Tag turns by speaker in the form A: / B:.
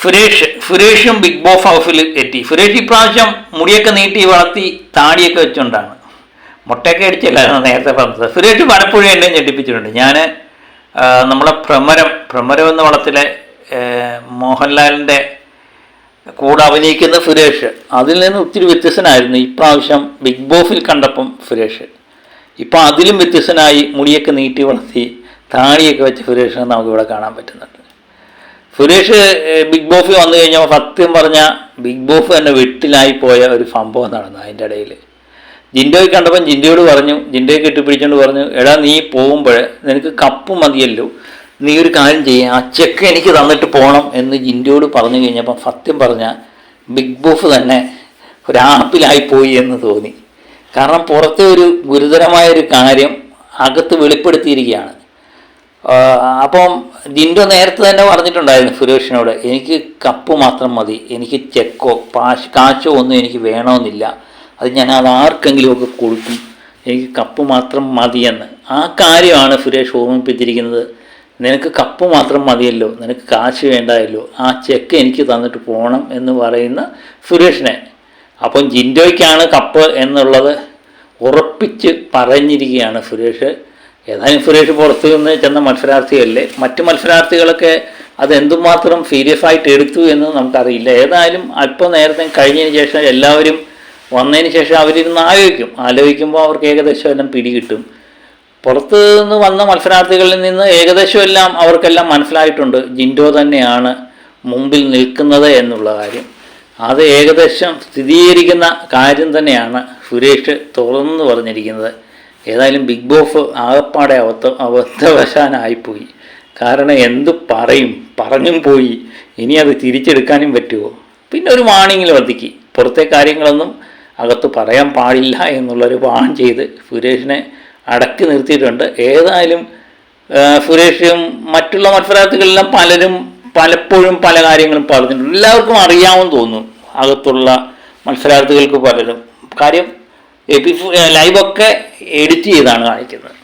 A: സുരേഷും big boss ഹൗസിൽ എത്തി. സുരേഷ് ഇപ്രാവശ്യം മുടിയൊക്കെ നീട്ടി വളർത്തി താടിയൊക്കെ വെച്ചുകൊണ്ടാണ്, മുട്ടയൊക്കെ അടിച്ചല്ലായിരുന്നു നേരത്തെ പറഞ്ഞത്. സുരേഷ് പലപ്പോഴും എന്നെ ഞെട്ടിപ്പിച്ചിട്ടുണ്ട്. ഞാൻ നമ്മളെ ഭ്രമരം എന്ന വളത്തിലെ മോഹൻലാലിൻ്റെ കൂടെ അഭിനയിക്കുന്ന സുരേഷ് അതിൽ നിന്ന് ഒത്തിരി വ്യത്യസ്തനായിരുന്നു ഇപ്രാവശ്യം ബിഗ് ബോസിൽ കണ്ടപ്പം സുരേഷ്. ഇപ്പം അതിലും വ്യത്യസ്തനായി മുടിയൊക്കെ നീട്ടി വളർത്തി താടിയൊക്കെ വെച്ച സുരേഷിനെ നമുക്കിവിടെ കാണാൻ പറ്റുന്നുണ്ട്. സുരേഷ് ബിഗ് ബോസിൽ വന്നു കഴിഞ്ഞാൽ സത്യം പറഞ്ഞാൽ ബിഗ് ബോസ് തന്നെ വെട്ടിലായി പോയ ഒരു സംഭവം നടന്നു. അതിൻ്റെ ഇടയിൽ ജിൻഡോയെ കണ്ടപ്പം ജിൻഡോയോട് പറഞ്ഞു, ജിൻഡോയെ കെട്ടിപ്പിടിച്ചുകൊണ്ട് പറഞ്ഞു, എടാ നീ പോകുമ്പോൾ നിനക്ക് കപ്പ് മതിയല്ലോ, നീ ഒരു കാര്യം ചെയ്യുക, ആ ചെക്ക് എനിക്ക് തന്നിട്ട് പോകണം എന്ന് ജിൻഡോയോട് പറഞ്ഞു കഴിഞ്ഞപ്പം സത്യം പറഞ്ഞാൽ ബിഗ് ബോസ് തന്നെ ഒരാപ്പിലായിപ്പോയി എന്ന് തോന്നി. കാരണം പുറത്തെ ഒരു ഗുരുതരമായൊരു കാര്യം അകത്ത് വെളിപ്പെടുത്തിയിരിക്കുകയാണ്. അപ്പം ജിൻഡോ നേരത്തെ തന്നെ പറഞ്ഞിട്ടുണ്ടായിരുന്നു സുരേഷിനോട്, എനിക്ക് കപ്പ് മാത്രം മതി, എനിക്ക് ചെക്കോ കാശോ ഒന്നും എനിക്ക് വേണമെന്നില്ല, അത് ഞാൻ അത് ആർക്കെങ്കിലുമൊക്കെ കൊടുക്കും, എനിക്ക് കപ്പ് മാത്രം മതിയെന്ന്. ആ കാര്യമാണ് സുരേഷ് ഓർമ്മിപ്പിച്ചിരിക്കുന്നത്. നിനക്ക് കപ്പ് മാത്രം മതിയല്ലോ, നിനക്ക് കാശ് വേണ്ടായല്ലോ, ആ ചെക്ക് എനിക്ക് തന്നിട്ട് പോകണം എന്ന് പറയുന്ന സുരേഷിനെ. അപ്പം ജിൻഡോയ്ക്കാണ് കപ്പ് എന്നുള്ളത് ഉറപ്പിച്ച് പറഞ്ഞിരിക്കുകയാണ് സുരേഷ്. ഏതായാലും സുരേഷ് പുറത്തു നിന്ന് ചെന്ന മത്സരാർത്ഥിയല്ലേ, മറ്റ് മത്സരാർത്ഥികളൊക്കെ അതെന്തുമാത്രം സീരിയസ് ആയിട്ട് എടുത്തു എന്ന് നമുക്കറിയില്ല. ഏതായാലും അല്പം നേരത്തെ കഴിഞ്ഞതിന് ശേഷം എല്ലാവരും വന്നതിന് ശേഷം അവരിരുന്ന് ആലോചിക്കുമ്പോൾ അവർക്ക് ഏകദേശം എല്ലാം പിടികിട്ടും. പുറത്ത് നിന്ന് വന്ന മത്സരാർത്ഥികളിൽ നിന്ന് ഏകദേശം എല്ലാം അവർക്കെല്ലാം മനസ്സിലായിട്ടുണ്ട് ജിൻഡോ തന്നെയാണ് മുമ്പിൽ നിൽക്കുന്നത് എന്നുള്ള കാര്യം. അത് ഏകദേശം സ്ഥിരീകരിക്കുന്ന കാര്യം തന്നെയാണ് സുരേഷ് തുറന്നു പറഞ്ഞിരിക്കുന്നത്. ഏതായാലും ബിഗ് ബോസ് ആകപ്പാടെ അബദ്ധവശാനായിപ്പോയി. കാരണം എന്തു പറഞ്ഞും പോയി, ഇനി അത് തിരിച്ചെടുക്കാനും പറ്റുമോ? പിന്നെ ഒരു വാണിങ്ങിൽ വർദ്ധിക്കി, പുറത്തെ കാര്യങ്ങളൊന്നും അകത്ത് പറയാൻ പാടില്ല എന്നുള്ളൊരു വാൺ ചെയ്ത് സുരേഷിനെ അടക്കി നിർത്തിയിട്ടുണ്ട്. ഏതായാലും സുരേഷും മറ്റുള്ള മത്സരാർത്ഥികളെല്ലാം പലപ്പോഴും പല കാര്യങ്ങളും പറഞ്ഞിട്ടുണ്ട്. എല്ലാവർക്കും അറിയാമെന്ന് തോന്നുന്നു അകത്തുള്ള മത്സരാർത്ഥികൾക്ക് പലരും. കാര്യം ലൈവൊക്കെ എഡിറ്റ് ചെയ്താണ് കാണിക്കുന്നത്.